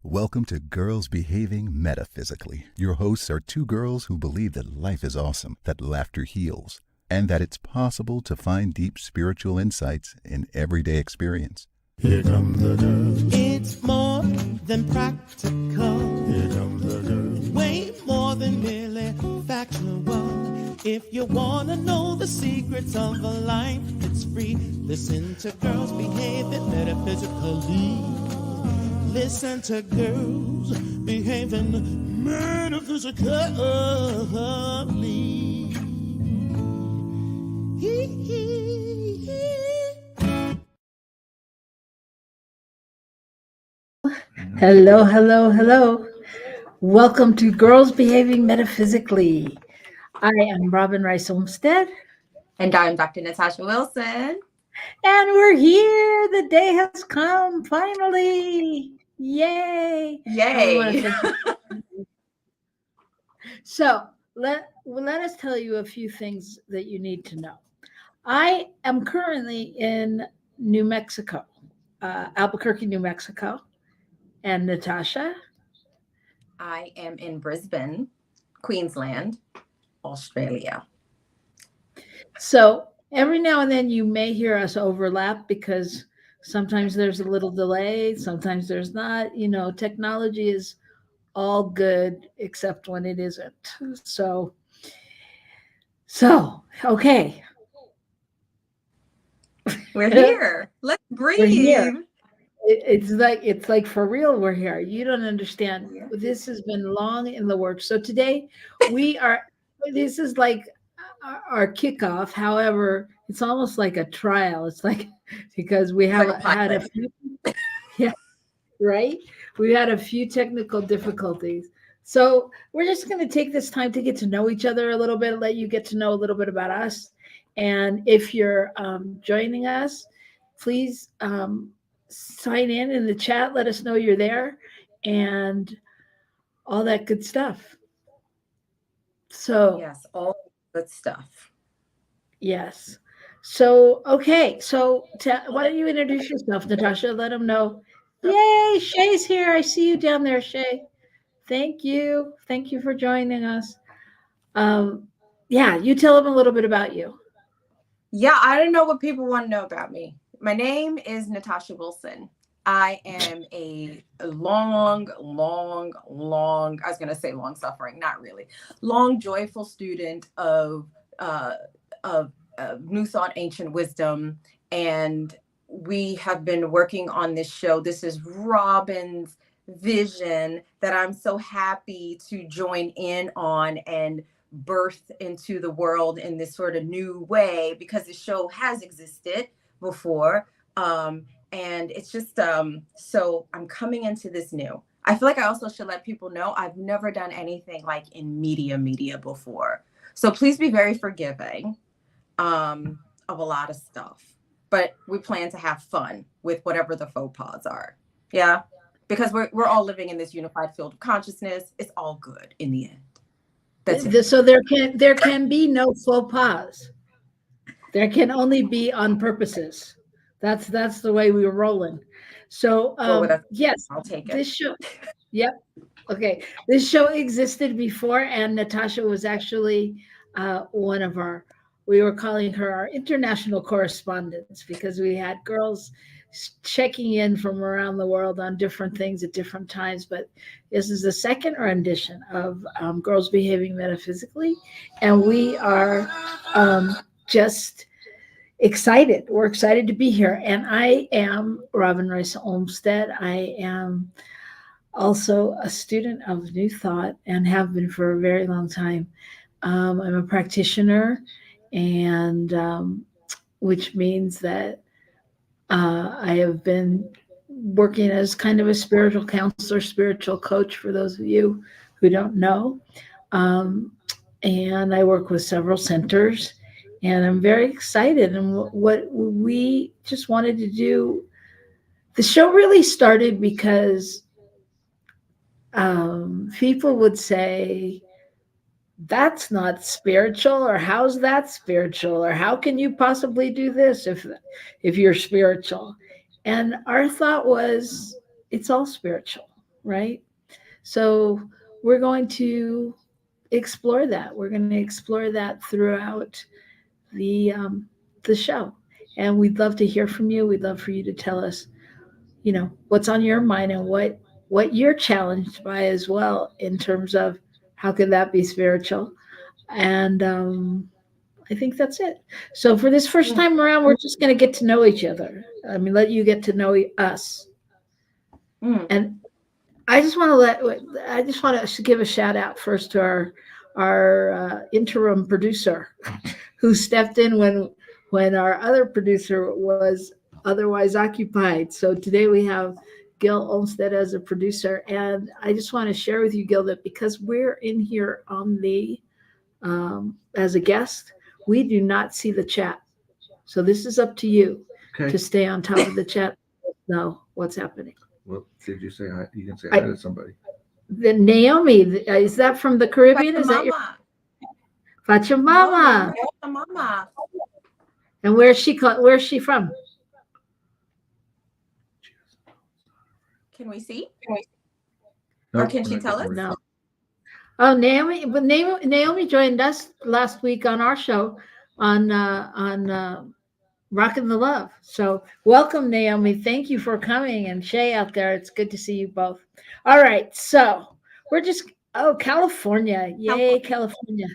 Welcome to Girls Behaving Metaphysically. Your hosts are two girls who believe that life is awesome, that laughter heals, and that it's possible to find deep spiritual insights in everyday experience. Here come the girls. It's more than practical. Here come the girls. Way more than merely factual. If you wanna know the secrets of a life, it's free. Listen to Girls Behaving Metaphysically. Listen to Girls Behaving Metaphysically. Hello, hello, hello. Welcome to Girls Behaving Metaphysically. I am Robin Rice Olmsted. And I'm Dr. Natasha Wilson. And we're here. The day has come, finally. Yay. Yay. So let us tell you a few things that you need to know. I am currently in New Mexico, Albuquerque, New Mexico. And Natasha? I am in Brisbane, Queensland, Australia. So every now and then you may hear us overlap because sometimes there's a little delay, sometimes there's not. You know, technology is all good except when it isn't. So okay. We're here. Let's breathe. We're here. It's like for real we're here. You don't understand. This has been long in the works. So today this is like our kickoff. However, it's almost like a trial. It's like because we have had a few right? We had a few technical difficulties. So we're just going to take this time to get to know each other a little bit, let you get to know a little bit about us. And if you're joining us, please sign in the chat, let us know you're there, and all that good stuff. So yes, all good stuff. Yes. So okay. So why don't you introduce yourself, Natasha? Let them know. Yay, Shay's here. I see you down there, Shay. Thank you. Thank you for joining us. Yeah, you tell them a little bit about you. Yeah, I don't know what people want to know about me. My name is Natasha Wilson. I am a long, I was going to say long suffering, not really, long, joyful student of New Thought, Ancient Wisdom. And we have been working on this show. This is Robin's vision that I'm so happy to join in on and birth into the world in this sort of new way, because the show has existed before. And it's just, so I'm coming into this new. I feel like I also should let people know I've never done anything like in media before. So please be very forgiving of a lot of stuff. But we plan to have fun with whatever the faux pas are. Yeah, because we're all living in this unified field of consciousness. It's all good in the end. That's it. So there can be no faux pas. There can only be on purposes. That's the way we were rolling. So yes, I'll take it. This show, yep. Okay, this show existed before, and Natasha was actually one of we were calling her our international correspondents, because we had girls checking in from around the world on different things at different times. But this is the second rendition of Girls Behaving Metaphysically, and we are just excited. We're excited to be here. And I am Robin Rice Olmsted. I am also a student of New Thought and have been for a very long time. I'm a practitioner, and which means that I have been working as kind of a spiritual counselor, spiritual coach, for those of you who don't know. And I work with several centers, and I'm very excited. And what we just wanted to do, the show really started because people would say, that's not spiritual, or how's that spiritual, or how can you possibly do this if you're spiritual? And our thought was, it's all spiritual. right? So we're going to explore that. We're going to explore that throughout the um, the show, and we'd love to hear from you. We'd love for you to tell us, what's on your mind and what you're challenged by as well in terms of how could that be spiritual. And I think that's it. So for this first Mm, time around, we're just going to get to know each other. I mean, let you get to know us. mm. And I just want to give a shout out first to our interim producer who stepped in when our other producer was otherwise occupied. So today we have Gil Olmsted as a producer, and I just want to share with you, Gil, that because we're in here on the as a guest, we do not see the chat. So this is up to you Okay. to stay on top of the chat, know what's happening. Well, did you say hi? You can say hi to somebody. The Naomi, is that from the Caribbean? Is that your Mama. No, Pachamama? no, mama. And where's she from? Can we see? No, Or can we're she not tell getting us? ready. No. Oh, Naomi, but Naomi joined us last week on our show on Rockin' the Love. So welcome, Naomi. Thank you for coming, and Shay out there. It's good to see you both. All right, so we're just California, yay California.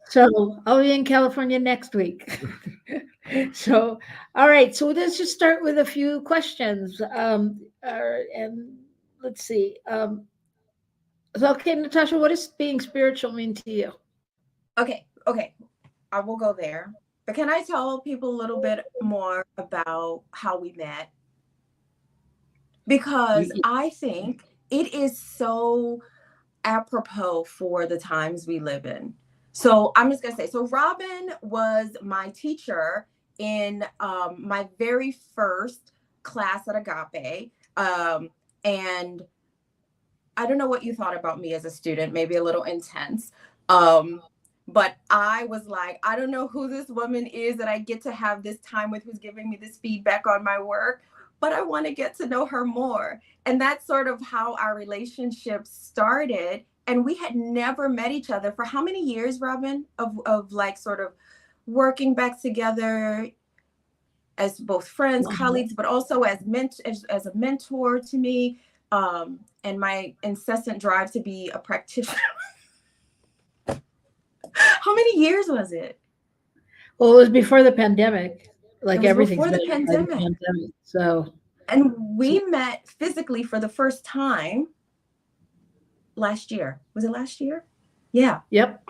So I'll be in California next week. So all right, so let's just start with a few questions. And let's see. So okay, Natasha, what does being spiritual mean to you? Okay. I will go there. But can I tell people a little bit more about how we met? Because I think it is so apropos for the times we live in. So I'm just going to say, so Robin was my teacher in my very first class at Agape. And I don't know what you thought about me as a student, maybe a little intense. But I was like, I don't know who this woman is that I get to have this time with, who's giving me this feedback on my work, but I want to get to know her more. And that's sort of how our relationship started. And we had never met each other for how many years, Robin, of like sort of working back together as both friends, colleagues, but also as a mentor to me, and my incessant drive to be a practitioner. How many years was it? Well, it was before the pandemic. Like It was everything's before the been by the pandemic. pandemic. So And we met physically for the first time last year. Was it last year? Yeah. yep.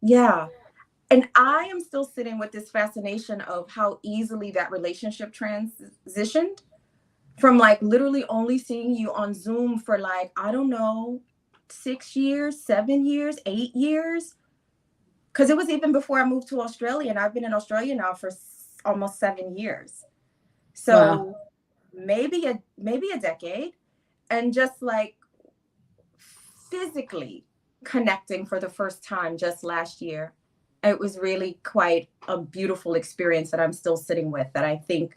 Yeah. And I am still sitting with this fascination of how easily that relationship transitioned from like literally only seeing you on Zoom for like, I don't know, 6 years, 7 years, 8 years. Because it was even before I moved to Australia, and I've been in Australia now for almost 7 years. So Wow. maybe a decade, and just like physically connecting for the first time just last year. It was really quite a beautiful experience that I'm still sitting with, that I think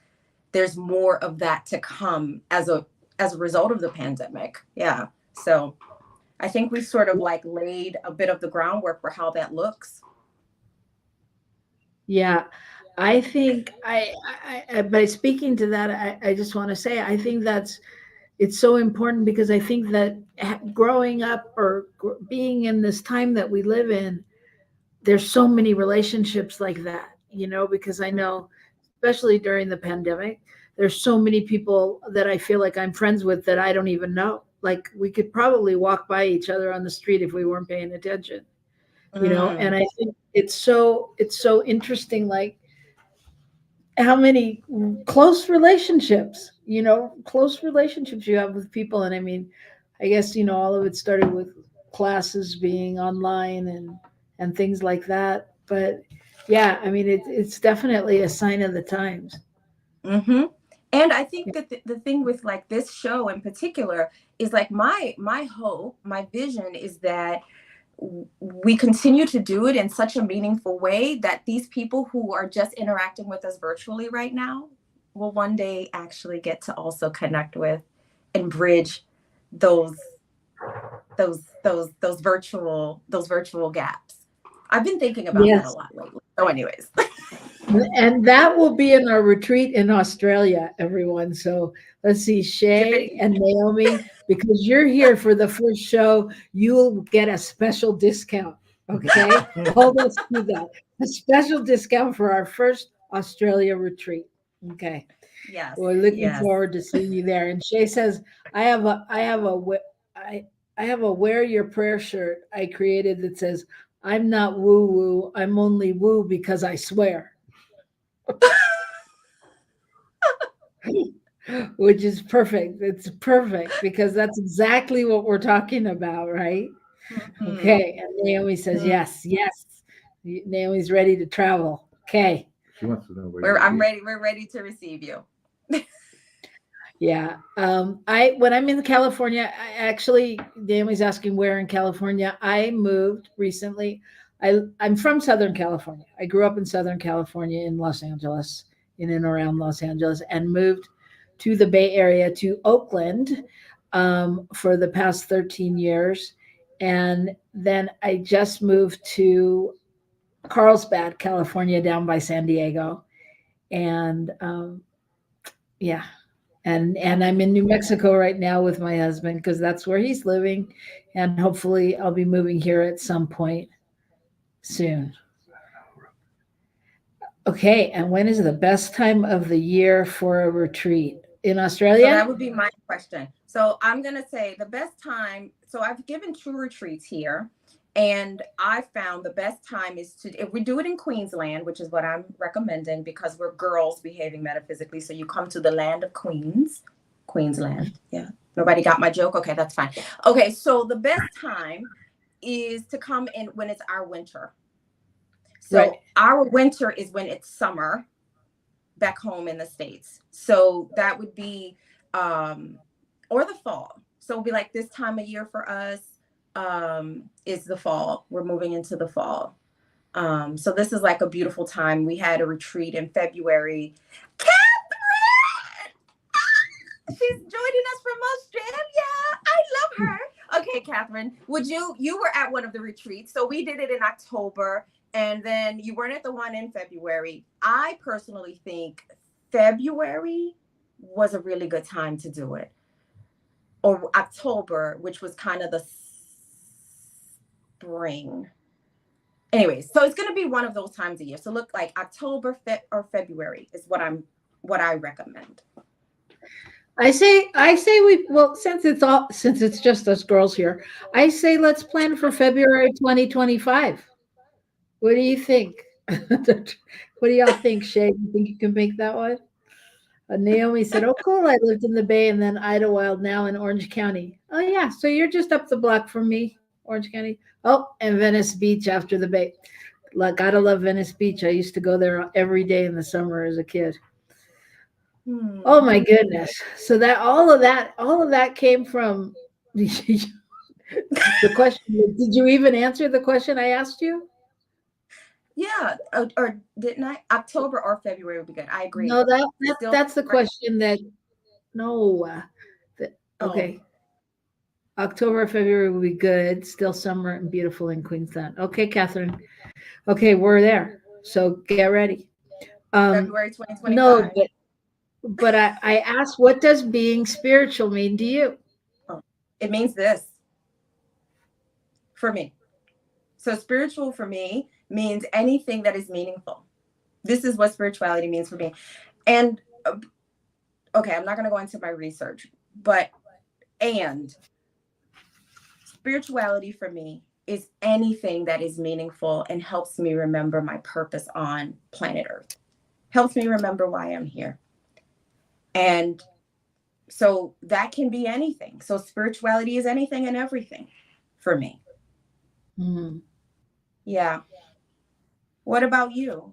there's more of that to come as a result of the pandemic. Yeah. So I think we sort of like laid a bit of the groundwork for how that looks. Yeah. I think by speaking to that, I just want to say I think it's so important because I think that growing up or being in this time that we live in, there's so many relationships like that, because I know, especially during the pandemic, there's so many people that I feel like I'm friends with that I don't even know. Like we could probably walk by each other on the street if we weren't paying attention, and I think it's so interesting, like how many close relationships you have with people. And I mean, I guess, all of it started with classes being online and things like that. But yeah, I mean, it's definitely a sign of the times. Mm-hmm. And I think that the thing with like this show in particular is like my hope, my vision is that we continue to do it in such a meaningful way that these people who are just interacting with us virtually right now will one day actually get to also connect with and bridge those virtual gaps. I've been thinking about that a Yes. lot lately. So anyways. And that will be in our retreat in Australia, everyone. So let's see, Shay and Naomi, because you're here for the first show, you'll get a special discount. Okay. Hold us to that. A special discount for our first Australia retreat. Okay. Yes. We're looking yes. forward to seeing you there. And Shay says, I have a wear your prayer shirt I created that says, I'm not woo woo. I'm only woo because I swear. Which is perfect. It's perfect because that's exactly what we're talking about, right? Mhm. Okay. And Naomi says, yes, yes. Naomi's ready to travel. Okay. She wants to know where I'm ready. We're ready to receive you. Yeah. When I'm in California, Naomi's asking where in California. I moved recently. I'm from Southern California. I grew up in Southern California in Los Angeles, in and around Los Angeles, and moved to the Bay Area to Oakland for the past 13 years. And then I just moved to Carlsbad, California, down by San Diego. And yeah, and I'm in New Mexico right now with my husband because that's where he's living, and hopefully I'll be moving here at some point soon. Okay, and when is the best time of the year for a retreat in So Australia? that would be my question. So I'm going to say the best time. So I've given 2 retreats here, and I found the best time is if we do it in Queensland, which is what I'm recommending because we're girls behaving metaphysically. So you come to the land of Queens, Queensland. Yeah. Nobody got my joke. Okay, that's fine. Okay. So the best time is to come in when it's our winter. So Right. our winter is when it's summer back home in the States. So that would be, or the fall. So it'll be like this time of year for us is the fall. We're moving into the fall. So this is like a beautiful time. We had a retreat in February. Catherine! She's joining us from Australia. I love her. Okay, Catherine, you were at one of the retreats. So we did it in October. And then you weren't at the one in February. I personally think February was a really good time to do it. Or October, which was kind of the spring. Anyways, so it's going to be one of those times a year. So look like October or February is what I recommend. I say since it's just us girls here, I say let's plan for February 2025. What do you think? What do y'all think, Shay? You think you can make that one? Naomi said, "Oh, cool. I lived in the Bay and then Idlewild, now in Orange County. Oh, yeah. So you're just up the block from me, Orange County. Oh, and Venice Beach after the Bay. Like, gotta love Venice Beach. I used to go there every day in the summer as a kid. Oh my goodness. So that all of that came from the question. Did you even answer the question I asked you? Yeah, or didn't I? October or February would be good. I agree. No, that's the question that no. Okay. October or February will be good. Still summer and beautiful in Queensland. Okay, Catherine. Okay, we're there. So get ready. February 2025. No, but I asked, what does being spiritual mean to you? It means this for me. So spiritual for me means anything that is meaningful. This is what spirituality means for me. And okay, I'm not going to go into my research, and spirituality for me is anything that is meaningful and helps me remember my purpose on planet Earth. Helps me remember why I'm here. And so that can be anything. So spirituality is anything and everything for me. Mm-hmm. Yeah. What about you?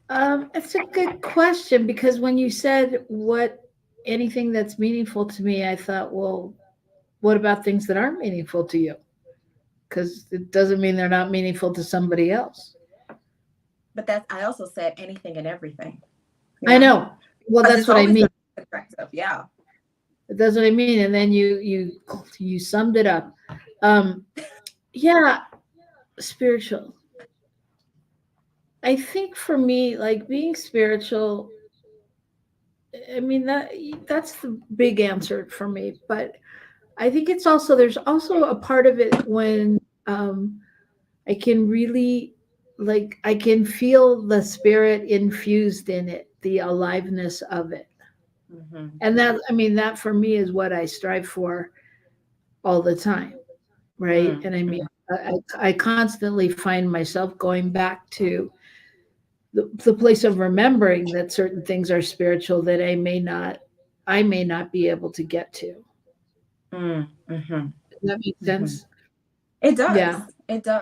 It's a good question because when you said anything that's meaningful to me, I thought, well, what about things that aren't meaningful to you? Because it doesn't mean they're not meaningful to somebody else. But I also said anything and everything. I know. Well, 'Cause that's it's what I always mean. subjective. Yeah. That's what I mean. And then you summed it up. Um, yeah, spiritual. I think for me, like being spiritual, I mean that's the big answer for me. But I think it's also there's also a part of it when I can really like I can feel the spirit infused in it, the aliveness of it. Hmm. And that I mean that for me is what I strive for all the time, right? And I mean I constantly find myself going back to the place of remembering that certain things are spiritual that I may not be able to get to. Mm-hmm. Does that make Hmm. sense? It does. Yeah. It does.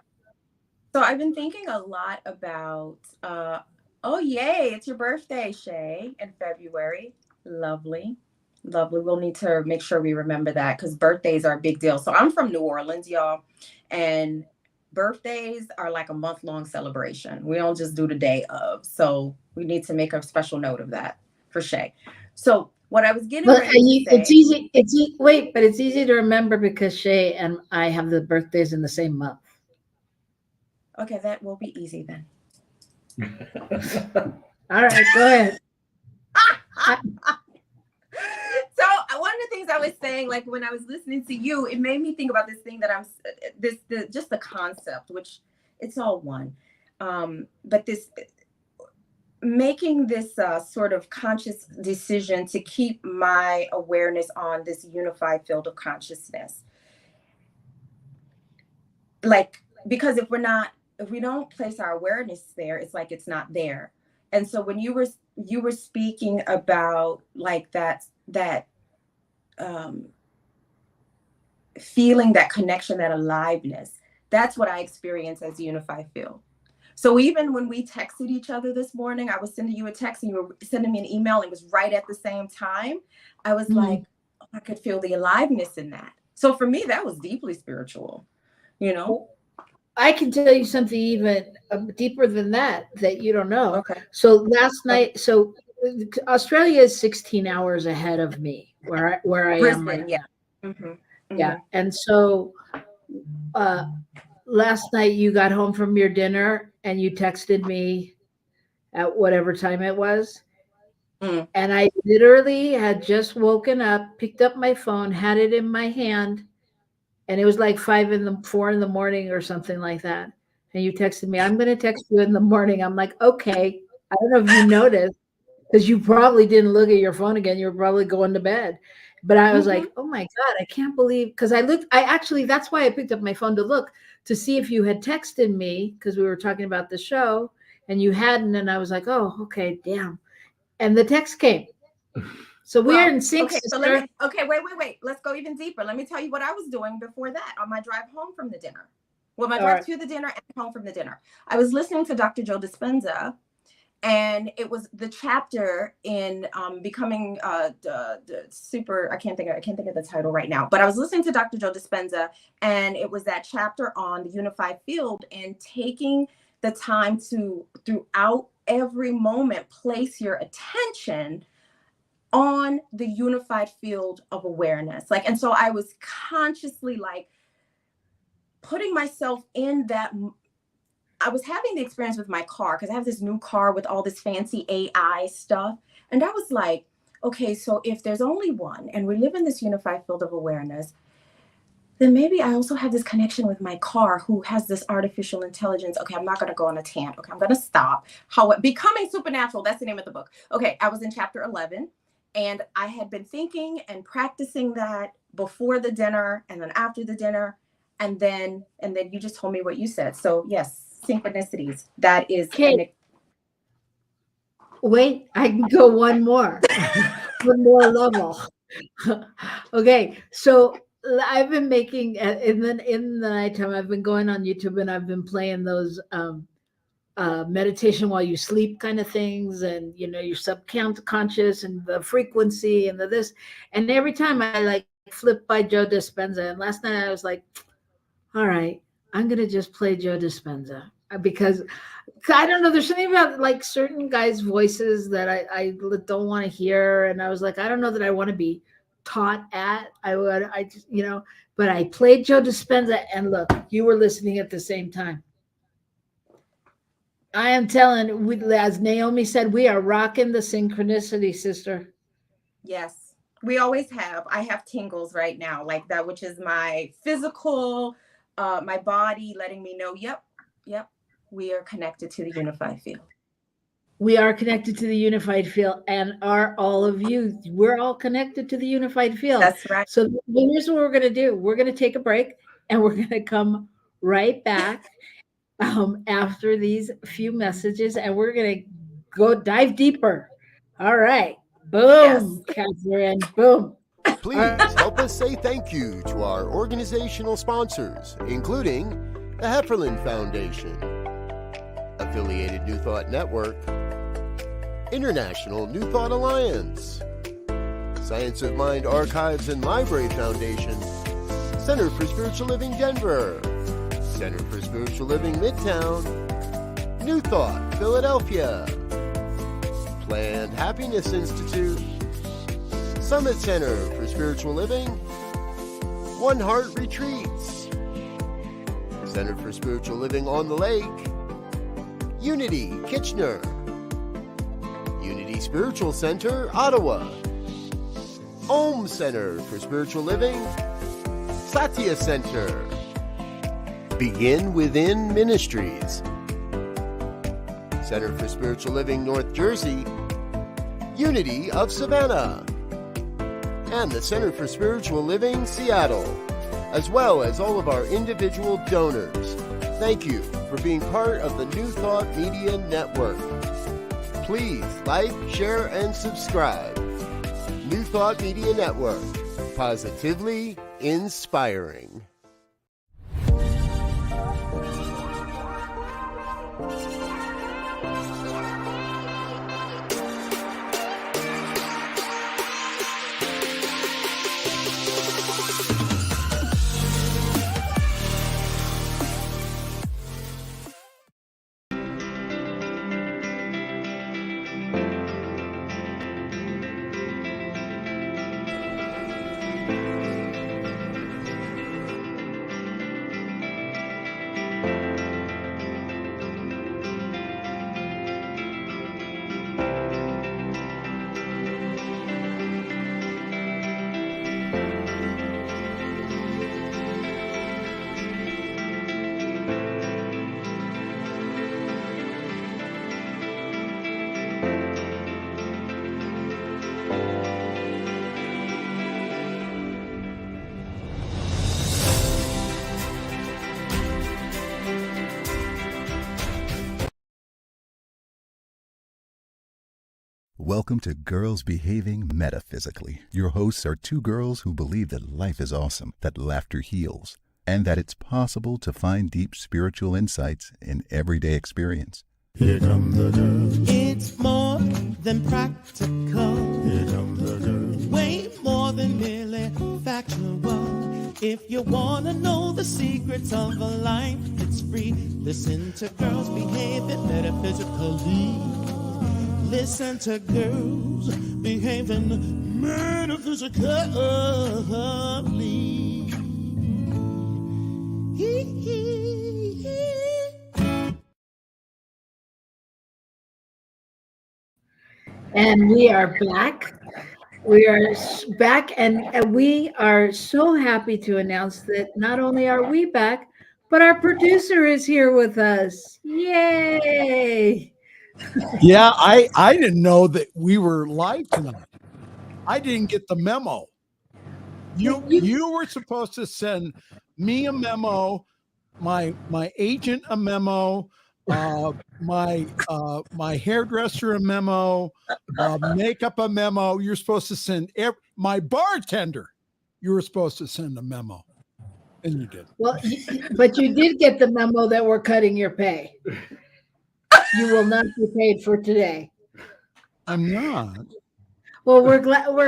So I've been thinking a lot about, oh, yay, it's your birthday, Shay, in February. Lovely. Lovely. We'll need to make sure we remember that because birthdays are a big deal. So I'm from New Orleans, y'all, and birthdays are like a month-long celebration. We don't just do the day of. So we need to make a special note of that for Shay. So what I was getting Well, ready to it's say, easy. Wait, but it's easy to remember because Shay and I have the birthdays in the same month. okay, that will be easy then. All right, go ahead. So one of the things I was saying, like when I was listening to you, it made me think about this thing that just the concept, which it's all one. But this making this sort of conscious decision to keep my awareness on this unified field of consciousness, like because if we don't place our awareness there, it's like it's not there. And so when you were speaking about like that um, feeling that connection, that aliveness. That's what I experience as unified field. So even when we texted each other this morning, I was sending you a text and you were sending me an email. It was right at the same time. I was Mhm. like, oh, I could feel the aliveness in that. So for me, that was deeply spiritual, you know? I can tell you something even deeper than that you don't know. Okay. So last Okay. night, so Australia is 16 hours ahead of me where I am right Brisbane, yeah. now. Hmm. Yeah, Hmm. and so uh, last night you got home from your dinner and you texted me at whatever time it was. Mm. And I literally had just woken up, picked up my phone, had it in my hand, and it was like 4 in the morning or something like that. And you texted me, I'm going to text you in the morning. I'm like, okay. I don't know if you noticed because you probably didn't look at your phone again. You were probably going to bed. But I was Hmm. like, oh my God, I can't believe because I actually, that's why I picked up my phone to look to see if you had texted me because we were talking about the show and you hadn't. And I was like, oh, okay, damn. And the text came. So we're Well, in sync, okay, so let sister. me, okay, wait. Let's go even deeper. Let me tell you what I was doing before that on my drive home from the dinner. Well, my All drive right. to the dinner and home from the dinner. I was listening to Dr. Joe Dispenza, and it was the chapter in becoming the super. I can't think of the title right now. But I was listening to Dr. Joe Dispenza, and it was that chapter on the unified field and taking the time to throughout every moment place your attention on the unified field of awareness. Like, and so I was consciously like putting myself in that. I was having the experience with my car because I have this new car with all this fancy AI stuff. And I was like, okay, so if there's only one and we live in this unified field of awareness, then maybe I also have this connection with my car who has this artificial intelligence. Okay, I'm not going to go on a tangent. Okay, I'm going to stop. How Becoming Supernatural, that's the name of the book. Okay, I was in chapter 11 and I had been thinking and practicing that before the dinner and then after the dinner. And then you just told me what you said. So yes, synchronicities. That is Okay. an Wait, I can go one more, one more level. Okay, so I've been making in the nighttime. I've been going on YouTube and I've been playing those meditation while you sleep kind of things, and your subconscious and the frequency and the this. And every time I like flip by Joe Dispenza, and last night I was like, all right, I'm gonna just play Joe Dispenza. because I don't know. There's something about like certain guys' voices that I don't want to hear, and I was like, I don't know that I want to be taught at. I just but I played Joe Dispenza, and look, you were listening at the same time. I am telling, as Naomi said, we are rocking the synchronicity, sister. Yes, we always have. I have tingles right now, like that, which is my physical, my body letting me know, yep, we are connected to the unified field. We are connected to the unified field, and are all of you. We're all connected to the unified field. That's right. So here's what we're going to do. We're going to take a break, and we're going to come right back after these few messages, and we're going to go dive deeper. All right. Boom, Yes. Catherine. Boom. Please help us say thank you to our organizational sponsors, including the Hefferland Foundation, Affiliated New Thought Network, International New Thought Alliance, Science of Mind Archives and Library Foundation, Center for Spiritual Living Denver, Center for Spiritual Living Midtown, New Thought Philadelphia, Planned Happiness Institute, Summit Center for Spiritual Living, One Heart Retreats, Center for Spiritual Living on the Lake, Unity Kitchener, Unity Spiritual Center Ottawa, Om Center for Spiritual Living, Satya Center, Begin Within Ministries, Center for Spiritual Living North Jersey, Unity of Savannah, and the Center for Spiritual Living Seattle, as well as all of our individual donors. Thank you for being part of the New Thought Media Network. Please like, share, and subscribe. New Thought Media Network, positively inspiring. Welcome to Girls Behaving Metaphysically. Your hosts are two girls who believe that life is awesome, that laughter heals, and that it's possible to find deep spiritual insights in everyday experience. Here come the girls. It's more than practical. Here come the girls. Way more than merely factual. If you want to know the secrets of a life, it's free. Listen to Girls Behaving Metaphysically. Listen to Girls Behaving Metaphysically. And we are back. We are back, and we are so happy to announce that not only are we back, but our producer is here with us. Yay! Yeah, I didn't know that we were live tonight. I didn't get the memo. You were supposed to send me a memo, my agent a memo, my hairdresser a memo, makeup a memo. You're supposed to send my bartender. You were supposed to send a memo, and you didn't. Well, but you did get the memo that we're cutting your pay. You will not be paid for today. I'm not. Well, we're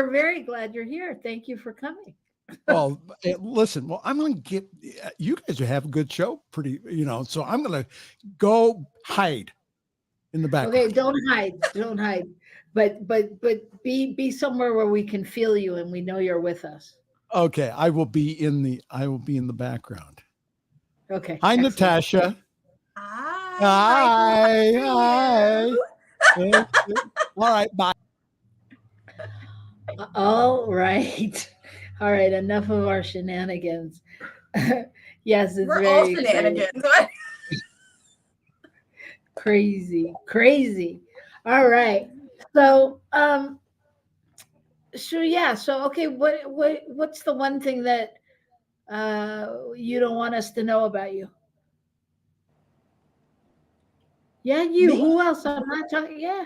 very glad you're here. Thank you for coming. Well, listen, well, I'm going to get, you guys have a good show, pretty, so I'm going to go hide in the background. Okay, don't hide, but be somewhere where we can feel you and we know you're with us. Okay, I will be in the background. Okay. Hi, excellent. Natasha. Hi. Hi. All right, bye. All right. All right, enough of our shenanigans. Yes, it's We're all very shenanigans. crazy. All right. So, so okay, what's the one thing that you don't want us to know about you? Yeah, you. Me? Who else? I'm not talking. Yeah.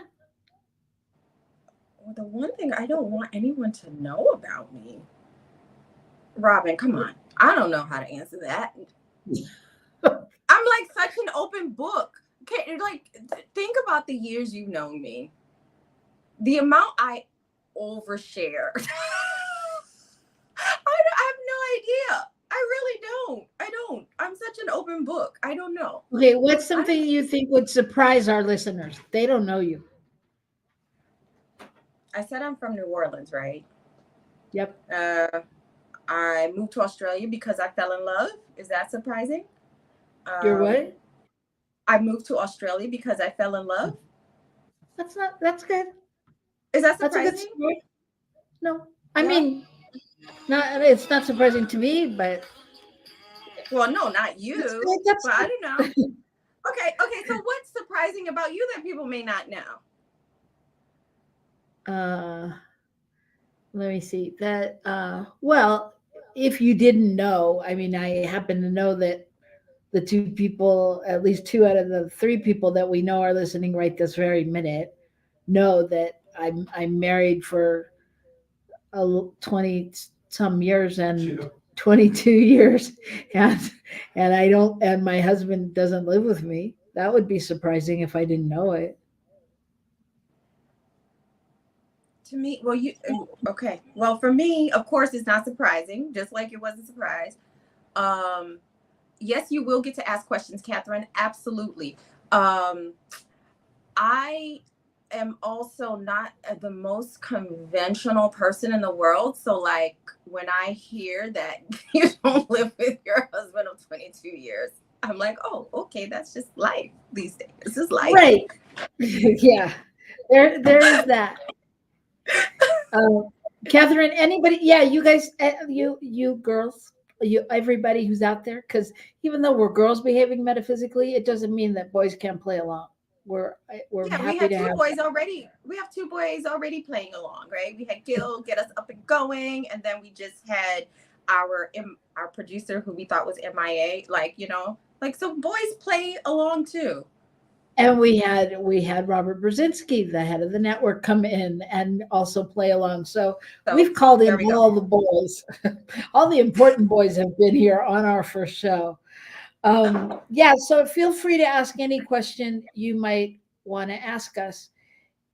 Well, the one thing I don't want anyone to know about me. Robin, come on. I don't know how to answer that. I'm like such an open book. Okay, like think about the years you've known me. The amount I overshare. I have no idea. I really don't. I don't. I'm such an open book. I don't know. Okay, what's something you think would surprise our listeners? They don't know you. I said I'm from New Orleans, right? Yep. I moved to Australia because I fell in love. Is that surprising? You're what? I moved to Australia because I fell in love. That's good. Is that That's a surprising? good story. No, I Yeah. mean, it's not surprising to me, but Well, no, not you. That's but I don't know. Okay. So what's surprising about you that people may not know? Let me see that. Well, if you didn't know, I mean, I happen to know that the two people, at least two out of the three people that we know are listening right this very minute, know that I'm married for 20 some years and 22 years, and my husband doesn't live with me. That would be surprising if I didn't know it. To me, well, okay. Well, for me, of course, it's not surprising, just like it wasn't a surprise. Yes, you will get to ask questions, Catherine. Absolutely. I am also not the most conventional person in the world. So, like, when I hear that you don't live with your husband of 22 years, I'm like, oh, okay, that's just life these days. This is life. Right. Yeah. There is that. Catherine, anybody? Yeah, you guys, you girls, everybody who's out there, because even though we're girls behaving metaphysically, it doesn't mean that boys can't play along. We're happy to have boys already. We have two boys already playing along, right? We had Gil get us up and going, and then we just had our producer who we thought was MIA. So boys play along too. And we had Robert Brzezinski, the head of the network, come in and also play along. So we've called in all the boys. All the important boys have been here on our first show. So feel free to ask any question you might want to ask us.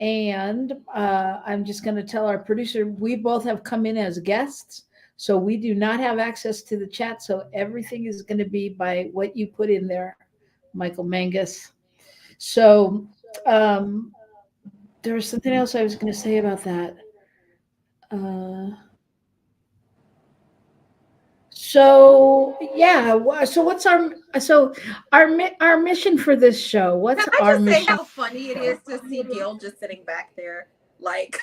And I'm just going to tell our producer, we both have come in as guests. So we do not have access to the chat. So everything is going to be by what you put in there, Michael Mangus. So there was something else I was going to say about that. So what's our mission for this show? What's Can I our just mission? say how funny it is to see Gil just sitting back there, like.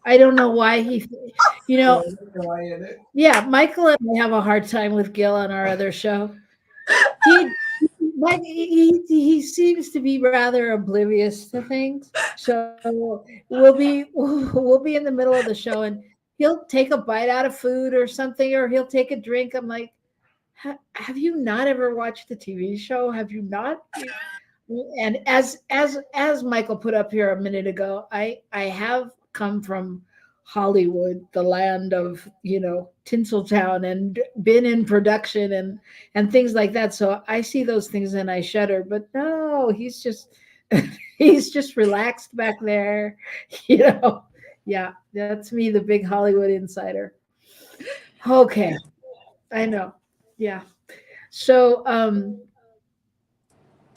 I don't know why yeah, Michael and I have a hard time with Gil on our other show. He seems to be rather oblivious to things. So we'll be in the middle of the show and he'll take a bite out of food or something, or he'll take a drink. I'm like, have you not ever watched the TV show? Have you not? And as Michael put up here a minute ago, I have come from Hollywood, the land of, Tinseltown, and been in production and things like that. So I see those things and I shudder, but no, he's just relaxed back there. Yeah, that's me, the big Hollywood insider. Okay, I know. Yeah. So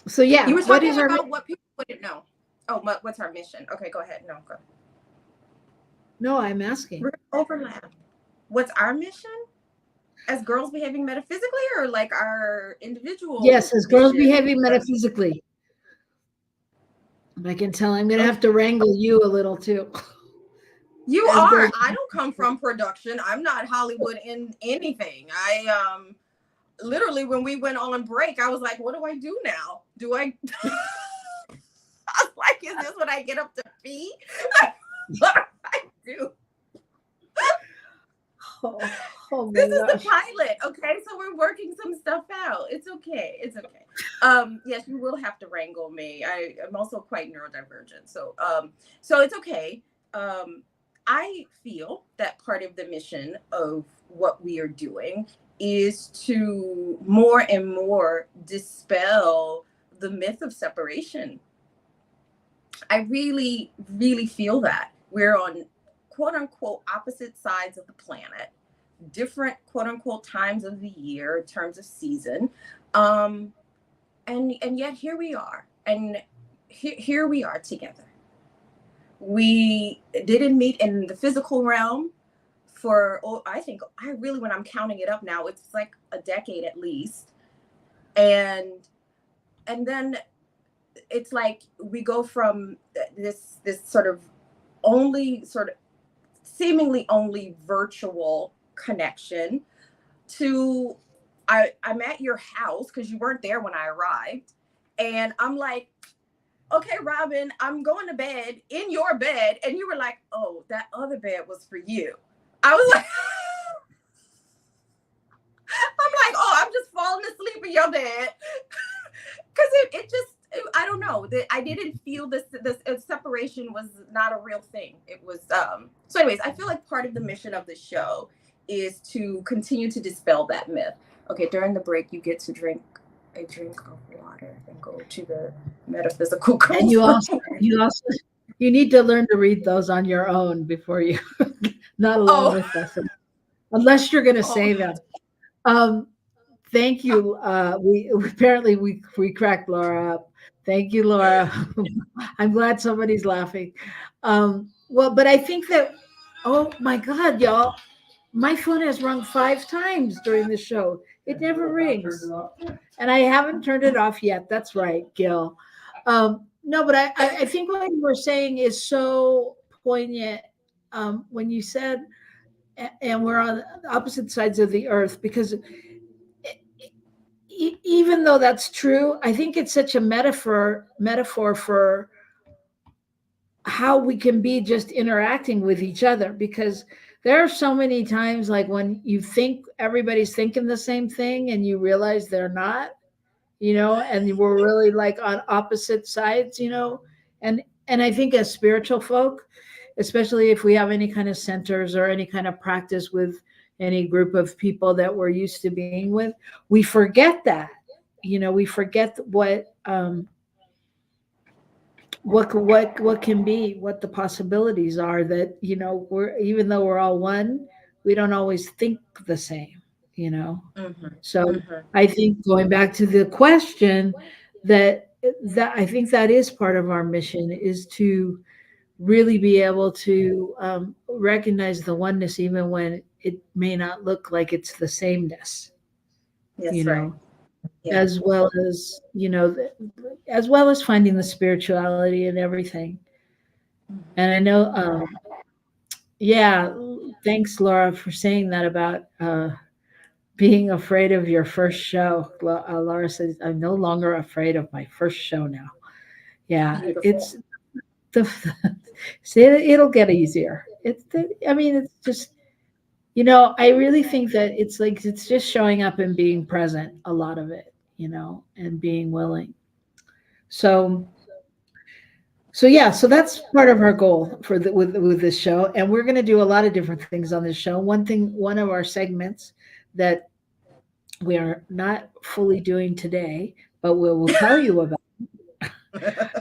so You yeah, were what talking is our about what people wouldn't know. Oh, what's our mission? Okay, go ahead. No, go. no, I'm asking. We're overlap. What's our mission as girls behaving metaphysically, or like our individual Yes, as girls mission? behaving metaphysically. I can tell I'm gonna have Okay. to wrangle you a little too. You As are. girls, I don't come from production. I'm not Hollywood in anything. I literally when we went on break, I was like, what do I do now? Do I I was like, is this what I get up to be? What do I do? oh This my is the gosh. pilot. Okay, so we're working some stuff out. It's okay. It's okay. Yes, you will have to wrangle me. I'm also quite neurodivergent. So it's okay. I feel that part of the mission of what we are doing is to more and more dispel the myth of separation. I really, really feel that we're on quote unquote opposite sides of the planet, different quote unquote times of the year in terms of season. And yet here we are. And here we are together. We didn't meet in the physical realm for, oh, I think I really, when I'm counting it up now, it's like a decade at least. And then it's like we go from this sort of only sort of seemingly only virtual connection to I'm at your house because you weren't there when I arrived. And I'm like, okay, Robin, I'm going to bed in your bed. And you were like, oh, that other bed was for you. I was like, I'm like, oh, I'm just falling asleep in your bed. Because it just, I don't know. I didn't feel this separation was not a real thing. It was, so anyways, I feel like part of the mission of the show is to continue to dispel that myth. Okay, during the break, you get to drink a drink of water and go to the metaphysical And girls you room. also you need to learn to read those on your own before you not along Oh, with us, unless you're going to oh, say them. Um, thank you. We apparently we cracked Laura up. Thank you, Laura. I'm glad somebody's laughing. Well, but I think that, oh my God, y'all, my phone has rung 5 times during the show. It never rings, and I haven't turned it off yet. That's right, Gil. No, but I think what you were saying is so poignant when you said, and we're on opposite sides of the earth, because even though that's true, I think it's such a metaphor for how we can be just interacting with each other, because there are so many times like when you think everybody's thinking the same thing and you realize they're not, and we're really like on opposite sides, and I think as spiritual folk, especially if we have any kind of centers or any kind of practice with any group of people that we're used to being with, we forget that, we forget what can be, what the possibilities are, that we're, even though we're all one, we don't always think the same, you know mm-hmm, so mm-hmm. I think, going back to the question, that I think that is part of our mission, is to really be able to recognize the oneness even when it may not look like it's the sameness, you Yes, right. know Yeah. as well as, as well as finding the spirituality in everything. And I know, yeah, thanks, Laura, for saying that about being afraid of your first show. Laura says, I'm no longer afraid of my first show now. Yeah, Beautiful. it's the see, it'll get easier. I mean, it's just, I really think that it's like, it's just showing up and being present, a lot of it, and being willing. So, yeah, so that's part of our goal for with this show, and we're going to do a lot of different things on this show. One of our segments that we are not fully doing today, but we will tell you about,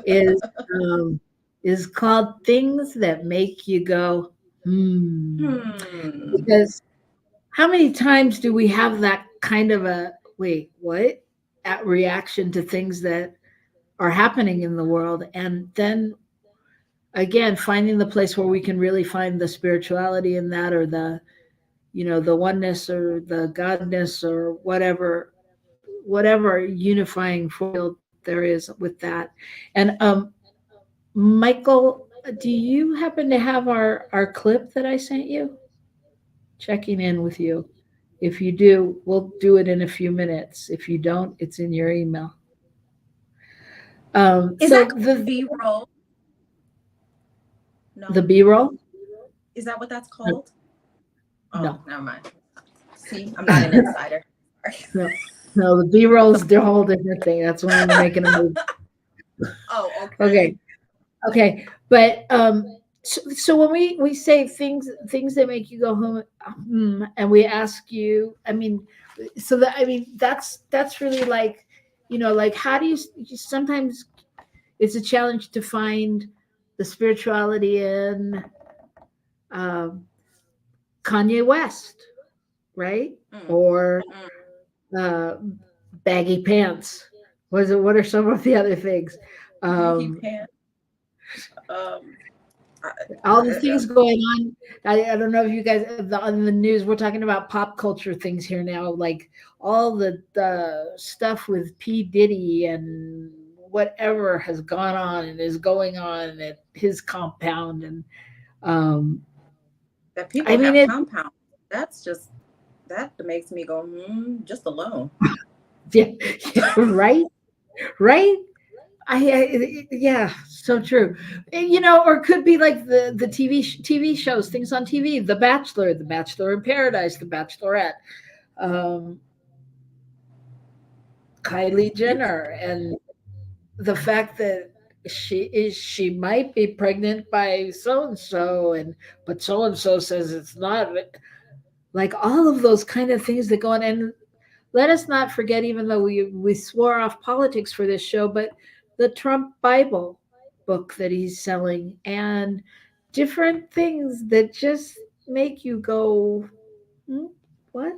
is um, is called "Things That Make You Go Hmm." Hmm. Because how many times do we have that kind of a wait, what? At reaction to things that are happening in the world, and then again finding the place where we can really find the spirituality in that, or the the oneness or the godness or whatever unifying field there is with that. And Michael, do you happen to have our clip that I sent you? Checking in with you. If you do, we'll do it in a few minutes. If you don't, it's in your email. Is So that the B-roll? No. the B-roll? Is that what that's called? No. Oh, never mind. See, I'm not an insider. No, no, the B-roll is a whole different thing. That's when we're making a movie. Oh, okay. Okay. But so when we say things that make you go home, and we ask you, I mean, so that I mean that's really like, like how do you sometimes it's a challenge to find the spirituality in um, Kanye West, right? Or uh, baggy pants. What are some of the other things? Baggy pants. All the things going on. I don't know if you guys on the news. We're talking about pop culture things here now, like all the stuff with P Diddy and whatever has gone on and is going on at his compound, and that people have compounds. That's just that makes me go just alone. Yeah, right. Yeah, so true. Or it could be like the TV shows, things on TV, The Bachelor, The Bachelor in Paradise, The Bachelorette, Kylie Jenner, and the fact that she might be pregnant by so and so, but so and so says it's not. Like all of those kind of things that go on, and let us not forget, even though we swore off politics for this show, but the Trump Bible book that he's selling, and different things that just make you go, what?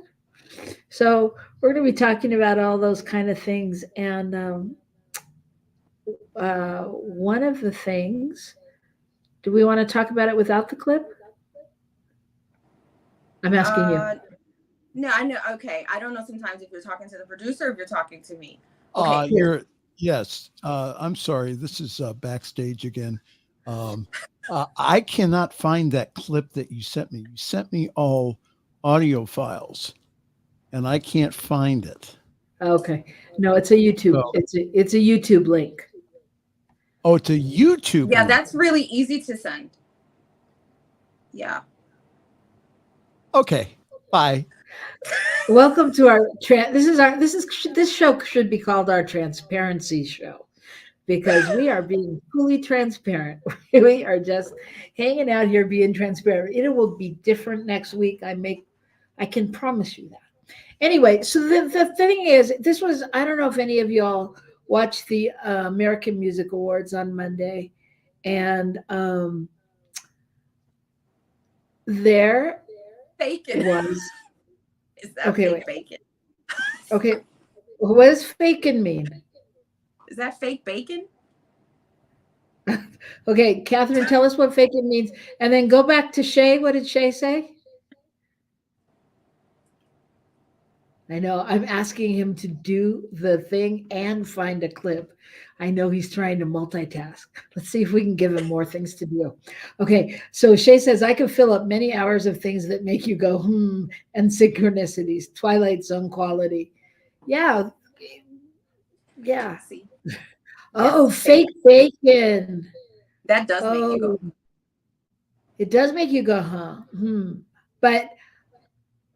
So we're going to be talking about all those kind of things. And one of the things, do we want to talk about it without the clip? I'm asking you. No, I know. Okay. I don't know sometimes if you're talking to the producer or if you're talking to me. Okay. Yes. I'm sorry. This is backstage again. I cannot find that clip that you sent me. You sent me all audio files, and I can't find it. Okay. No, it's a YouTube. It's a YouTube link. Oh, it's a YouTube. Yeah, link. That's really easy to send. Yeah. Okay. Bye. Welcome to our this show should be called our transparency show, because we are being fully transparent. We are just hanging out here being transparent. It will be different next week. I can promise you that. Anyway, so the thing is, this was, I don't know if any of y'all watched the American Music Awards on Monday, and there Bacon. was. Is that fake bacon? Okay. What does faking mean? Is that fake bacon? Okay, Catherine, tell us what faking means. And then go back to Shay. What did Shay say? I know. I'm asking him to do the thing and find a clip. I know he's trying to multitask. Let's see if we can give him more things to do. Okay, so Shay says, I could fill up many hours of things that make you go, and synchronicities, Twilight Zone quality. Yeah. Yeah. See. Oh, yes, fake bacon. That does make you go. It does make you go, But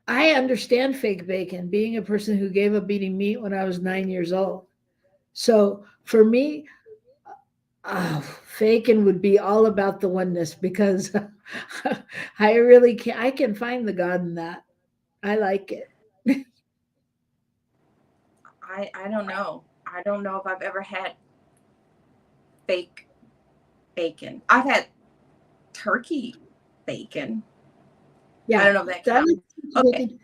I understand fake bacon, being a person who gave up eating meat when I was 9 years old. So for me, faking would be all about the oneness, because I really can. I can find the God in that. I like it. I don't know. I don't know if I've ever had fake bacon. I've had turkey bacon. Yeah. I don't know if that So I counts. like Okay. bacon.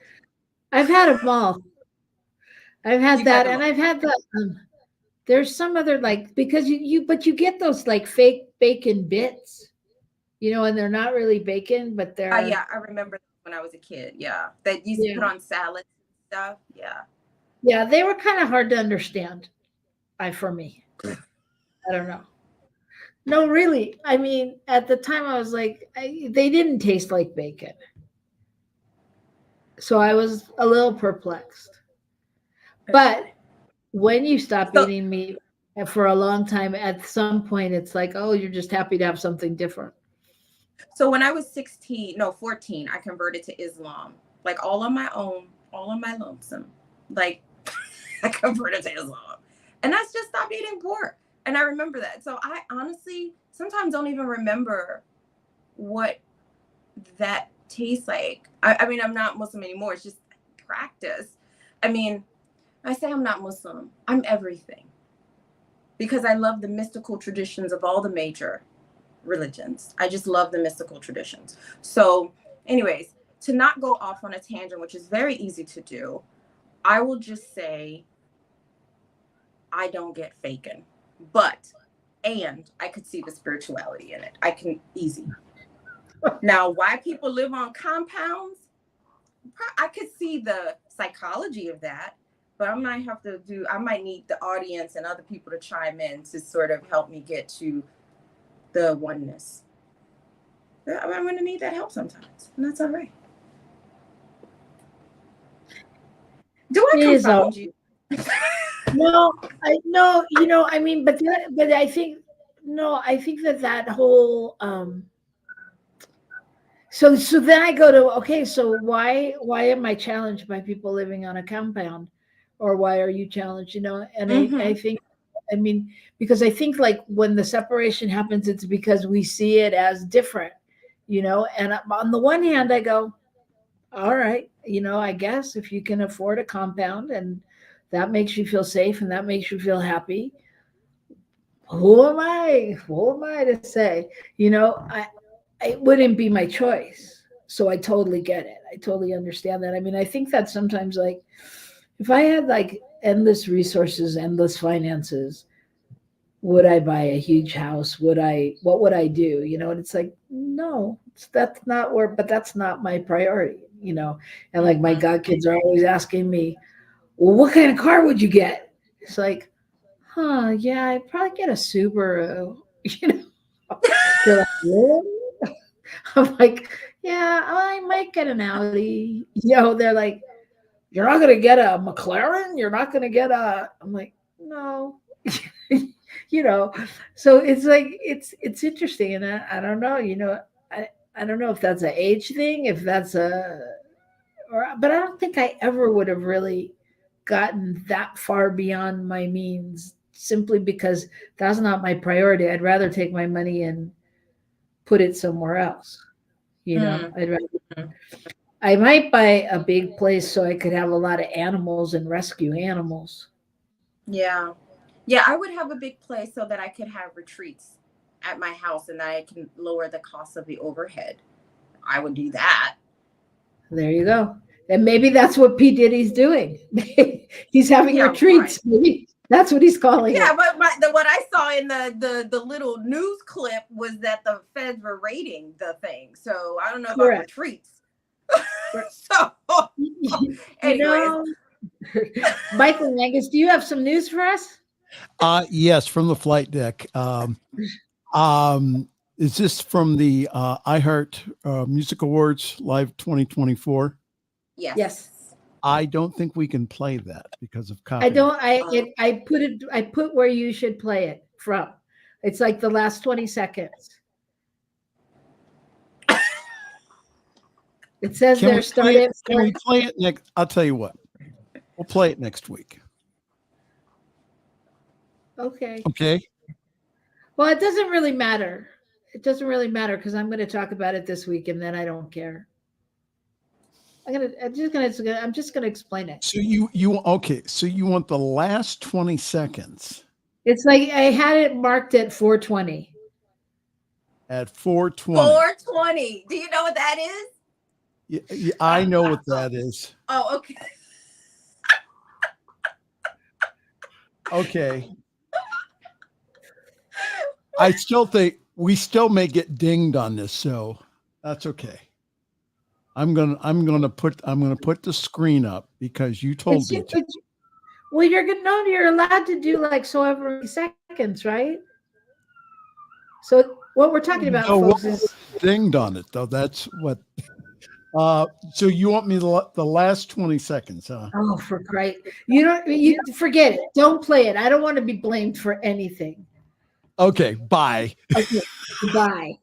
I've had them all. I've had You've had that, them and all. I've had the. There's some other like because but you get those like fake bacon bits, and they're not really bacon, but they're Yeah, I remember when I was a kid. Yeah, that used to yeah put on salads and stuff. yeah they were kind of hard to understand. For me, I don't know. No, really. I mean, at the time, I was like, they didn't taste like bacon, so I was a little perplexed. But when you stop So, eating meat for a long time, at some point, it's like, oh, you're just happy to have something different. so when I was 14, I converted to Islam, like all on my own, all on my lonesome. Like I converted to Islam, and I just stopped eating pork. And I remember that. So I honestly sometimes don't even remember what that tastes like. I mean, I'm not Muslim anymore. It's just practice. I mean, I say I'm not Muslim. I'm everything because I love the mystical traditions of all the major religions. I just love the mystical traditions. So, anyways, to not go off on a tangent, which is very easy to do, I will just say I don't get faking, and I could see the spirituality in it. I can easy. Now, why people live on compounds, I could see the psychology of that, but I might need the audience and other people to chime in to sort of help me get to the oneness. I'm going to need that help sometimes, and that's all right. Do I confound you? No, I mean, but I think I think that whole so then I go to okay, so why am I challenged by people living on a compound, or why are you challenged? And I think, I mean, because I think like when the separation happens, it's because we see it as different, And on the one hand, I go, all right, I guess if you can afford a compound and that makes you feel safe and that makes you feel happy, who am I? Who am I to say? It wouldn't be my choice. So I totally get it. I totally understand that. I mean, I think that sometimes like if I had like endless resources, endless finances, would I buy a huge house? What would I do? And it's like, no, that's not but that's not my priority, And like my godkids are always asking me, well, what kind of car would you get? It's like, yeah, I'd probably get a Subaru, They're like, really? I'm like, yeah, I might get an Audi. They're like, you're not gonna get a McLaren. You're not gonna get a. I'm like, no. So it's like it's interesting, and I don't know. I don't know if that's an age thing, if that's but I don't think I ever would have really gotten that far beyond my means simply because that's not my priority. I'd rather take my money and put it somewhere else. I'd rather. I might buy a big place so I could have a lot of animals and rescue animals. Yeah. I would have a big place so that I could have retreats at my house and that I can lower the cost of the overhead. I would do that. There you go. And maybe that's what P. Diddy's doing. He's having retreats. Right. Maybe that's what he's calling it. Yeah, but what I saw in the little news clip was that the feds were raiding the thing. So I don't know about retreats. So anyways. Michael Angus, do you have some news for us? Yes, from the flight deck. Is this from the iHeart Music Awards Live 2024? Yes. I don't think we can play that because of copyright. I put where you should play it from. It's like the last 20 seconds. It says Can we play it next? I'll tell you what. We'll play it next week. Okay. Well, it doesn't really matter. It doesn't really matter because I'm going to talk about it this week and then I don't care. I'm just gonna explain it. So you want the last 20 seconds. It's like I had it marked at 4:20. At 4:20. 4:20. Do you know what that is? I know what that is. Oh, okay. Okay. I still think we still may get dinged on this, so that's okay. I'm gonna put the screen up because you told me to. Well, you're allowed to do like so every seconds, right? So what we're talking about, No, folks, we'll is get dinged on it though. That's what. So you want me the last 20 seconds, huh? oh, for Christ, you forget it. Don't play it. I don't want to be blamed for anything. Okay, bye. Okay, goodbye.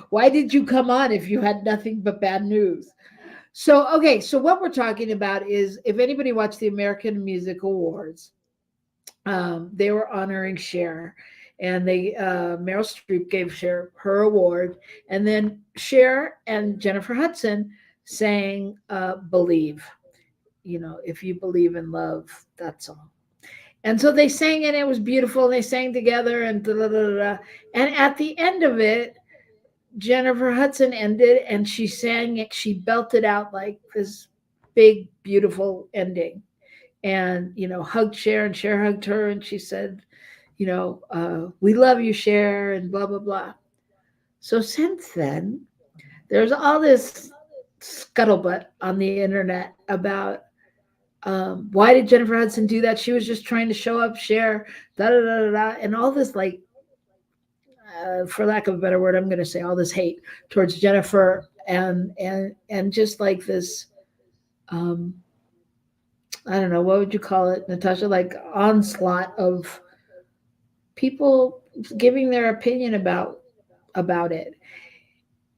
Why did you come on if you had nothing but bad news? So, okay, so what we're talking about is if anybody watched the American Music Awards, they were honoring Cher, and Meryl Streep gave Cher her award, and then Cher and Jennifer Hudson sang "Believe." If you believe in love, that's all. And so they sang it. It was beautiful. They sang together, and da, da, da, da. And at the end of it, Jennifer Hudson ended, and she sang it. She belted out like this big, beautiful ending, and hugged Cher, and Cher hugged her, and she said, "We love you, Cher," and blah blah blah. So since then, there's all this scuttlebutt on the internet about why did Jennifer Hudson do that? She was just trying to show up, Cher, da da da da, da, and all this like for lack of a better word, I'm going to say all this hate towards Jennifer and just like this, I don't know, what would you call it, Natasha? Like onslaught of people giving their opinion about it.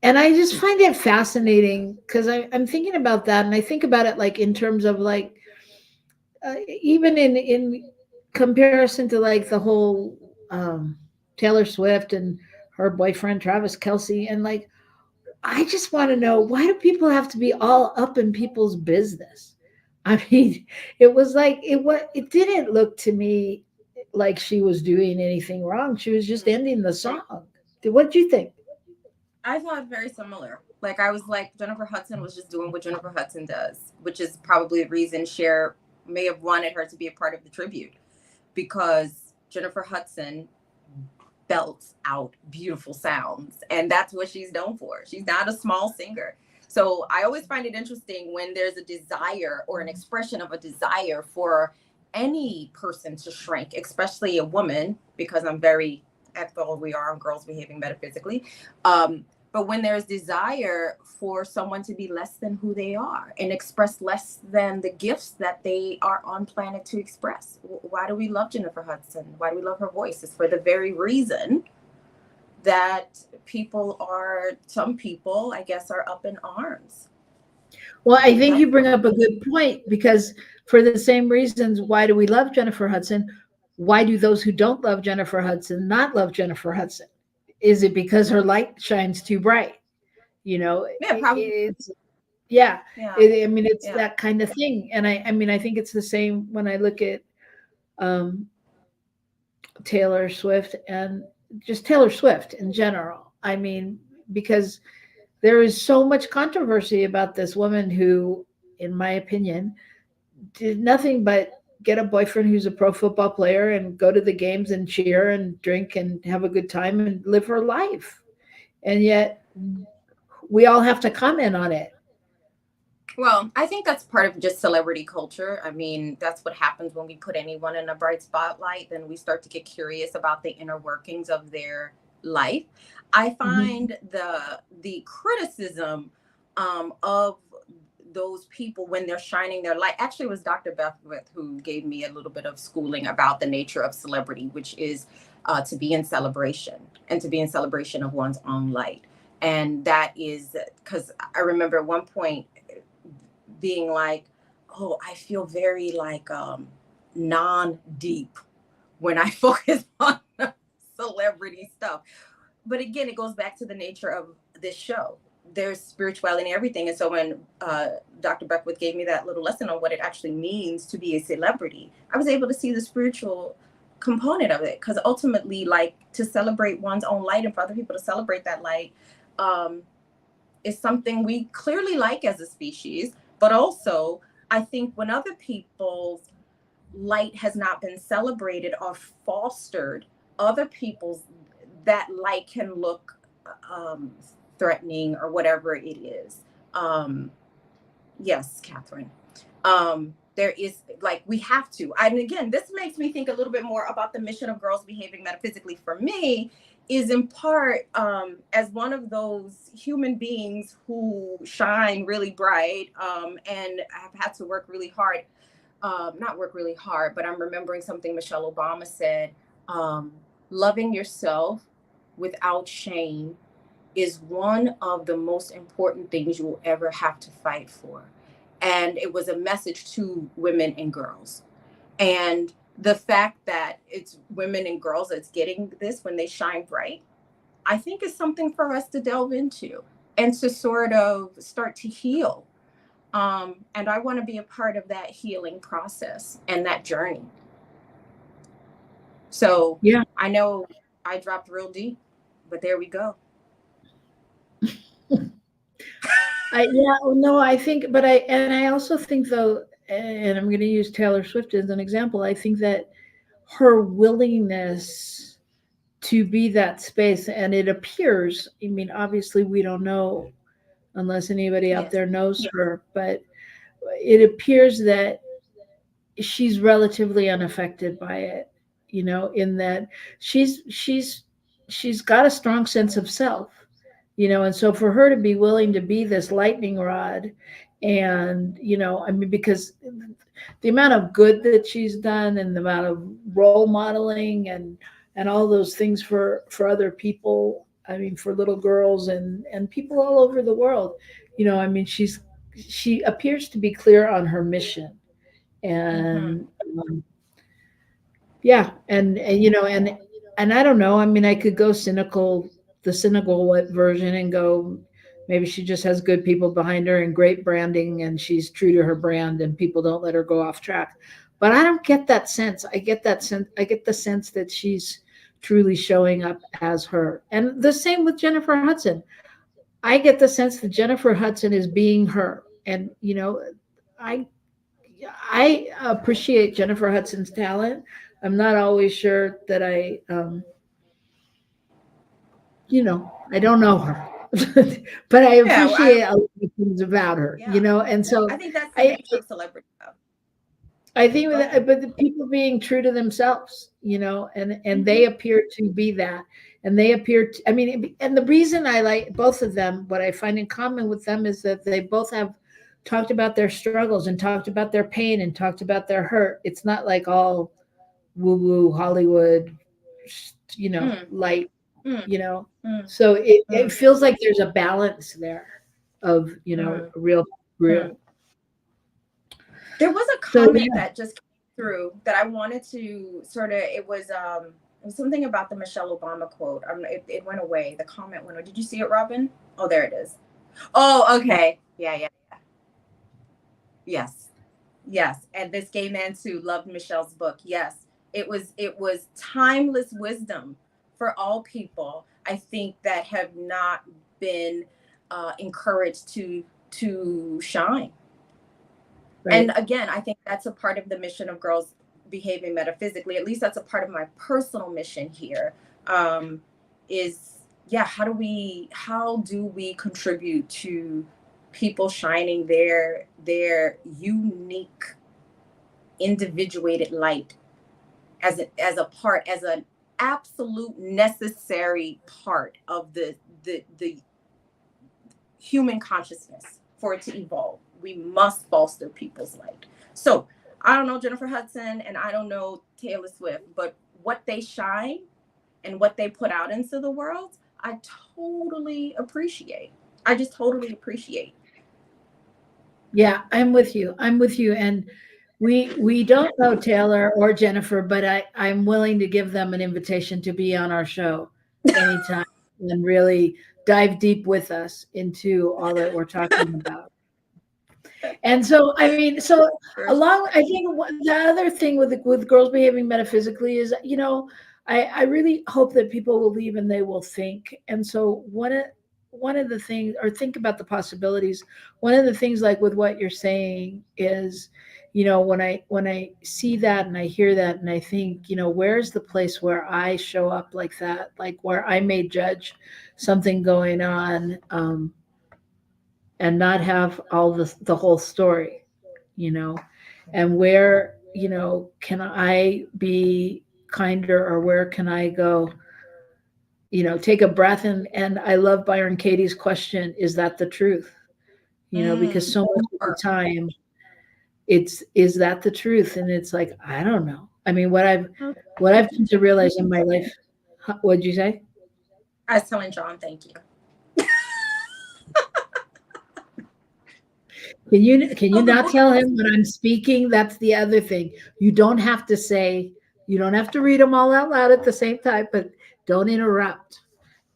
And I just find it fascinating because I'm thinking about that, and I think about it like in terms of like even in comparison to like the whole Taylor Swift and her boyfriend Travis Kelsey, and like I just want to know, why do people have to be all up in people's business? I mean, it didn't look to me like she was doing anything wrong. She was just ending the song. What did you think? I thought very similar. Like I was like, Jennifer Hudson was just doing what Jennifer Hudson does, which is probably the reason Cher may have wanted her to be a part of the tribute, because Jennifer Hudson belts out beautiful sounds, and that's what she's known for. She's not a small singer. So I always find it interesting when there's a desire or an expression of a desire for any person to shrink, especially a woman, because I'm very ethical, we are on Girls Behaving Metaphysically. But when there's desire for someone to be less than who they are and express less than the gifts that they are on planet to express. Why do we love Jennifer Hudson? Why do we love her voice? It's for the very reason that some people, I guess, are up in arms. Well, I think you bring up a good point, because for the same reasons, why do we love Jennifer Hudson? Why do those who don't love Jennifer Hudson not love Jennifer Hudson? Is it because her light shines too bright? Yeah, probably. It's that kind of thing. And I think it's the same when I look at Taylor Swift and just Taylor Swift in general. I mean, because there is so much controversy about this woman who, in my opinion, did nothing but get a boyfriend who's a pro football player and go to the games and cheer and drink and have a good time and live her life. And yet we all have to comment on it. Well, I think that's part of just celebrity culture. I mean, that's what happens when we put anyone in a bright spotlight. Then we start to get curious about the inner workings of their life. I find the criticism of those people when they're shining their light. Actually, it was Dr. Beckwith who gave me a little bit of schooling about the nature of celebrity, which is to be in celebration and to be in celebration of one's own light. And that is because I remember at one point being like, oh, I feel very like non-deep when I focus on celebrity stuff. But again, it goes back to the nature of this show. There's spirituality and everything. And so when Dr. Beckwith gave me that little lesson on what it actually means to be a celebrity, I was able to see the spiritual component of it. Because ultimately, like, to celebrate one's own light and for other people to celebrate that light, is something we clearly like as a species, but also I think when other people's light has not been celebrated or fostered, other people's that light can look threatening or whatever it is. Yes, Catherine. There is, like, we have to. And again, this makes me think a little bit more about the mission of Girls Behaving Metaphysically for me, is in part as one of those human beings who shine really bright and have had to work really hard. Not work really hard, but I'm remembering something Michelle Obama said. Loving yourself without shame is one of the most important things you will ever have to fight for. And it was a message to women and girls. And the fact that it's women and girls that's getting this when they shine bright, I think is something for us to delve into and to sort of start to heal. And I want to be a part of that healing process and that journey. So Yeah. I know I dropped real deep, but there we go. I think, I also think though, and I'm going to use Taylor Swift as an example. I think that her willingness to be that space, and it appears, I mean, obviously we don't know unless anybody out Yes. there knows her, but it appears that she's relatively unaffected by it, in that she's got a strong sense of self, and so for her to be willing to be this lightning rod, and I mean, because the amount of good that she's done and the amount of role modeling and all those things for other people, I mean, for little girls and people all over the world, I mean, she appears to be clear on her mission. And yeah, and I don't know, I mean, I could go the cynical version, and go, maybe she just has good people behind her and great branding, and she's true to her brand, and people don't let her go off track. But I don't get that sense. I get the sense that she's truly showing up as her. And the same with Jennifer Hudson. I get the sense that Jennifer Hudson is being her. And I I appreciate Jennifer Hudson's talent. I'm not always sure that I don't know her, but I Yeah, appreciate a lot of things about her, yeah. and so I think that's the I, nature of celebrity. I think Go that, ahead. but the people being true to themselves, and they appear to be that, and they appear to, I mean, and the reason I like both of them, what I find in common with them is that they both have talked about their struggles and talked about their pain and talked about their hurt. It's not like all woo woo Hollywood, light, Mm, you know. mm, So it mm, feels like there's a balance there of, mm, real, mm. real. There was a So comment yeah, that just came through that I wanted to sort of. It was something about the Michelle Obama quote. It went away. The comment went away. Did you see it, Robin? Oh, there it is. Oh, okay. Yeah. Yes. Yes. And this gay man too loved Michelle's book. Yes. It was timeless wisdom for all people, I think, that have not been encouraged to shine. right. And again, I think that's a part of the mission of Girls Behaving Metaphysically. At least that's a part of my personal mission here. Is yeah, how do we contribute to people shining their unique individuated light as an absolute necessary part of the human consciousness for it to evolve. We must foster people's light. So I don't know Jennifer Hudson and I don't know Taylor Swift, but what they shine and what they put out into the world, I totally appreciate. I just totally appreciate. Yeah, I'm with you. And we don't know Taylor or Jennifer, but I'm willing to give them an invitation to be on our show anytime and really dive deep with us into all that we're talking about. And so, I mean, so I think the other thing with Girls Behaving Metaphysically is, I really hope that people will leave and they will think. And so one of the things, or think about the possibilities. One of the things, like with what you're saying, is, when I see that and I hear that and I think, where's the place where I show up like that, like where I may judge something going on, and not have all the whole story, and where, can I be kinder, or where can I go, take a breath. And I love Byron Katie's question, is that the truth? Because so much of the time is that the truth? And it's like, I don't know. I mean, what I've come to realize in my life. What'd you say? I was telling John, thank you. Can you not tell him when I'm speaking? That's the other thing. You don't have to read them all out loud at the same time, but don't interrupt.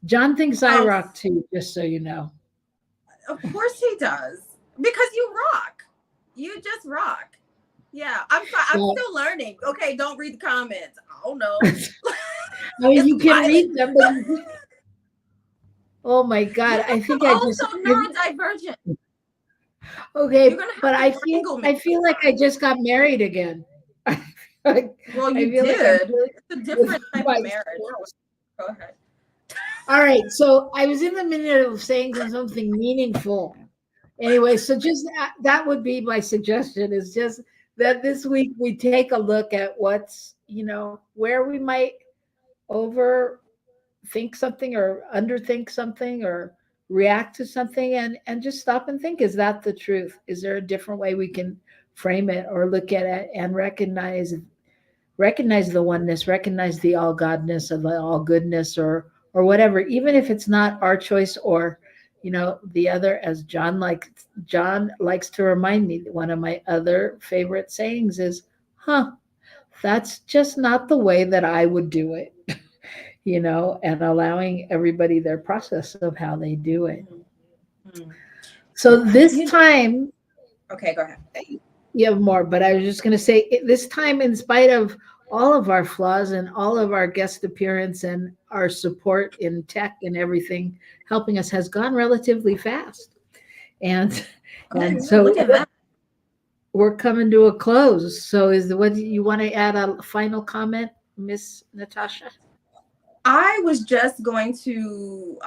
John thinks I rock too, just so you know. Of course he does, because you rock. You just rock. Yeah, I'm still learning. Okay, don't read the comments. Oh no. I mean, you can read them, but oh my God, I think I just also neurodivergent. Okay, but I feel like I just got married again. Well, you did. It's a different type of marriage. Go ahead. All right, so I was in the minute of saying something meaningful. Anyway, so just that would be my suggestion, is just that this week we take a look at what's, where we might overthink something or underthink something or react to something, and just stop and think, is that the truth? Is there a different way we can frame it or look at it and recognize the oneness, recognize the all godness of the all goodness, or whatever, even if it's not our choice, or the other, as John likes to remind me, one of my other favorite sayings is, that's just not the way that I would do it. And allowing everybody their process of how they do it. Mm-hmm. So this time, okay, go ahead. You have more, but I was just going to say, this time, in spite of all of our flaws and all of our guest appearance and our support in tech and everything helping us, has gone relatively fast. And so look at that. We're coming to a close. So what do you want to add a final comment, Miss Natasha? I was just going to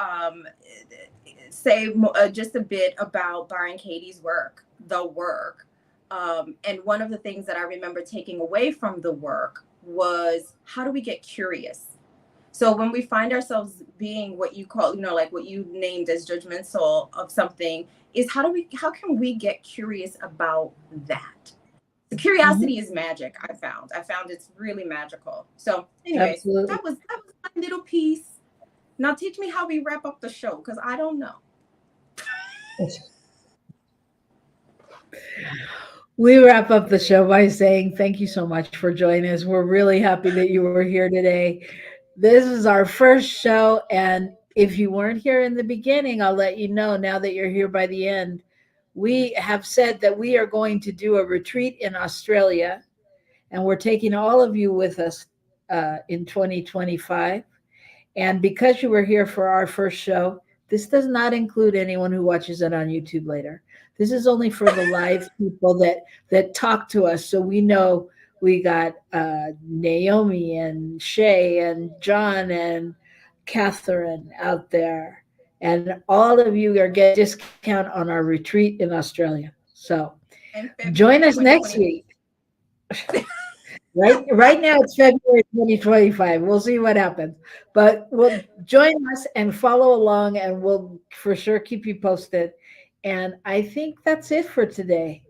say just a bit about Byron Katie's work, the work. And one of the things that I remember taking away from the work was, how do we get curious? So when we find ourselves being what you call, like what you named as judgmental of something, is how can we get curious about that? The curiosity is magic. I found it's really magical. So anyways, absolutely. that was my little piece. Now teach me how we wrap up the show, because I don't know. We wrap up the show by saying thank you so much for joining us. We're really happy that you were here today. This is our first show, and if you weren't here in the beginning, I'll let you know now that you're here by the end. We have said that we are going to do a retreat in Australia, and we're taking all of you with us in 2025. And because you were here for our first show, this does not include anyone who watches it on YouTube later. This is only for the live people that talk to us. So we know we got Naomi and Shay and John and Catherine out there. And all of you are getting a discount on our retreat in Australia. So join us next week. Right now it's February 2025. We'll see what happens. But we'll join us and follow along, and we'll for sure keep you posted. And I think that's it for today.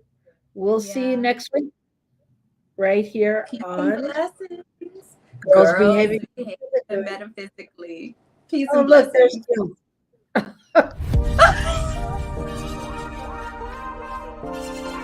We'll see you next week right here on Girls Behaving Metaphysically. Peace and blessings. Look, there's